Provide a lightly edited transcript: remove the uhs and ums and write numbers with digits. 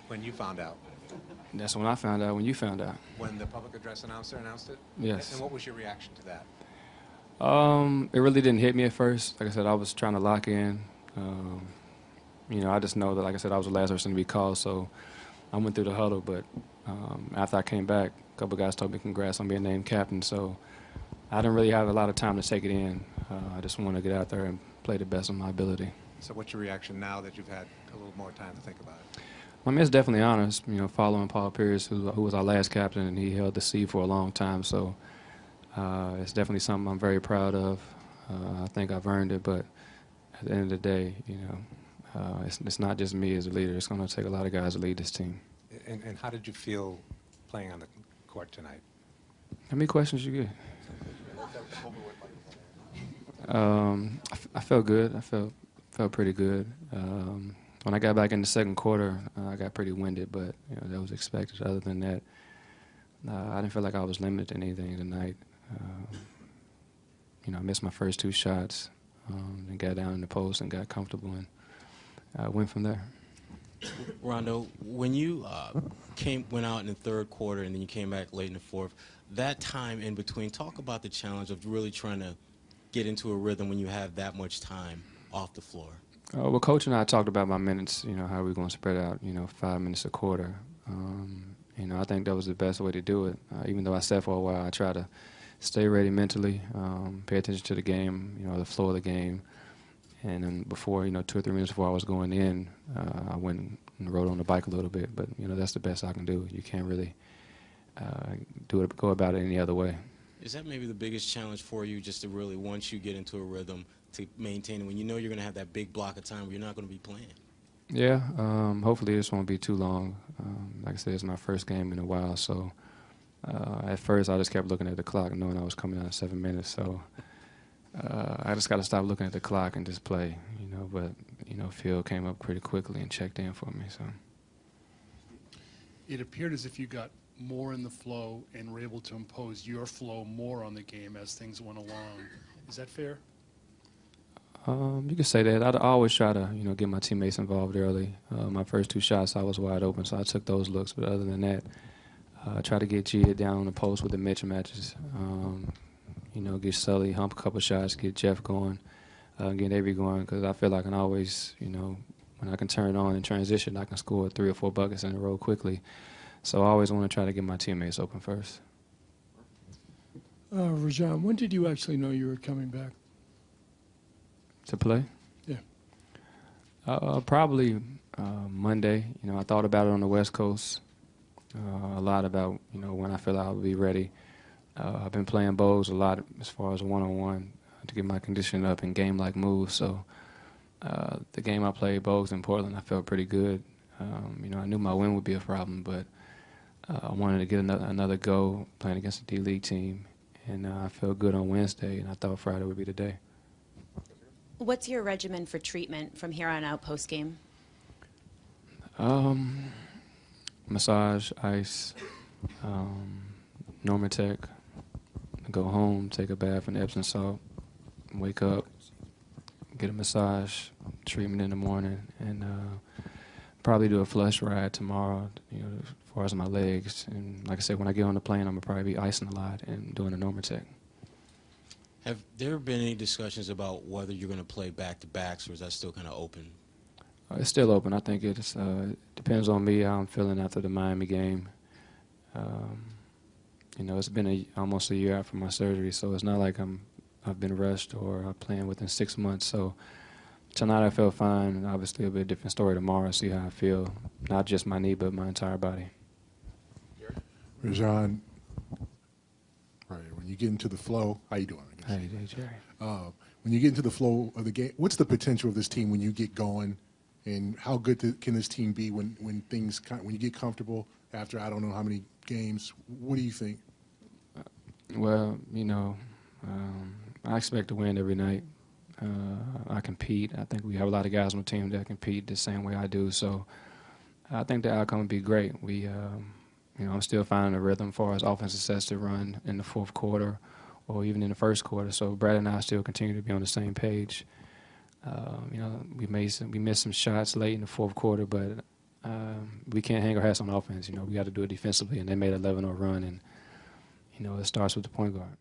when you found out? That's when I found out, when you found out. When the public address announcer announced it? Yes. And what was your reaction to that? It really didn't hit me at first. Like I said, I was trying to lock in. I just know that, like I said, I was the last person to be called, so I went through the huddle. But after I came back, a couple guys told me congrats on being named captain, so I didn't really have a lot of time to take it in. I just wanted to get out there and play the best of my ability. So what's your reaction now that you've had a little more time to think about it? I mean, it's definitely honest, following Paul Pierce, who was our last captain, and he held the C for a long time. So it's definitely something I'm very proud of. I think I've earned it, but at the end of the day, it's not just me as a leader. It's going to take a lot of guys to lead this team. And how did you feel playing on the court tonight? How many questions you get? I felt good. I felt pretty good. When I got back in the second quarter, I got pretty winded, but that was expected. Other than that, I didn't feel like I was limited to anything tonight. I missed my first two shots and got down in the post and got comfortable and went from there. Rondo, when you went out in the third quarter and then you came back late in the fourth, that time in between, talk about the challenge of really trying to get into a rhythm when you have that much time off the floor. Well, Coach and I talked about my minutes, how we were going to spread out, 5 minutes a quarter. I think that was the best way to do it. Even though I sat for a while, I try to stay ready mentally, pay attention to the game, the flow of the game. And then before, 2 or 3 minutes before I was going in, I went and rode on the bike a little bit. But, that's the best I can do. You can't really go about it any other way. Is that maybe the biggest challenge for you, just to really, once you get into a rhythm, to maintain it when you know you're going to have that big block of time where you're not going to be playing? Yeah, hopefully this won't be too long. Like I said, it's my first game in a while, so at first I just kept looking at the clock knowing I was coming out in 7 minutes, so I just got to stop looking at the clock and just play, but Phil came up pretty quickly and checked in for me. So it appeared as if you got more in the flow and were able to impose your flow more on the game as things went along. Is that fair? You could say that. I'd always try to, get my teammates involved early. My first 2 shots, I was wide open, so I took those looks. But other than that, I try to get Gia down on the post with the mismatches. Get Sully, hump a couple shots, get Jeff going, get Avery going, because I feel like I can always, when I can turn on in transition, I can score 3 or 4 buckets in a row quickly. So I always want to try to get my teammates open first. Rajon, when did you actually know you were coming back? To play? Yeah. Probably Monday. I thought about it on the West Coast a lot about, when I feel like I'll be ready. I've been playing bowls a lot as far as one-on-one to get my conditioning up and game-like moves. So the game I played, bowls in Portland, I felt pretty good. I knew my win would be a problem, but I wanted to get another go playing against a D-League team. And I felt good on Wednesday, and I thought Friday would be the day. What's your regimen for treatment from here on out post-game? Massage, ice, Normatec, go home, take a bath in Epsom salt, wake up, get a massage, treatment in the morning, and probably do a flush ride tomorrow, as far as my legs. And like I said, when I get on the plane, I'm going to probably be icing a lot and doing a Normatec. Have there been any discussions about whether you're going to play back-to-backs, or is that still kind of open? It's still open. I think it depends on me, how I'm feeling after the Miami game. It's been almost a year after my surgery, so it's not like I've been rushed or I'm playing within 6 months. So tonight I felt fine, and obviously it'll be a different story tomorrow, see how I feel, not just my knee, but my entire body. Rajon, right, when you get into the flow, how you doing? Hey, Jerry. When you get into the flow of the game, what's the potential of this team when you get going, and how good can this team be when you get comfortable after I don't know how many games? What do you think? Well, I expect to win every night. I compete. I think we have a lot of guys on the team that compete the same way I do. So I think the outcome would be great. I'm still finding a rhythm as far as offensive sets to run in the fourth quarter or even in the first quarter. So Brad and I still continue to be on the same page. We missed some shots late in the fourth quarter, but we can't hang our hats on offense. You know, we got to do it defensively, and they made an 11-0 run, and, you know, it starts with the point guard.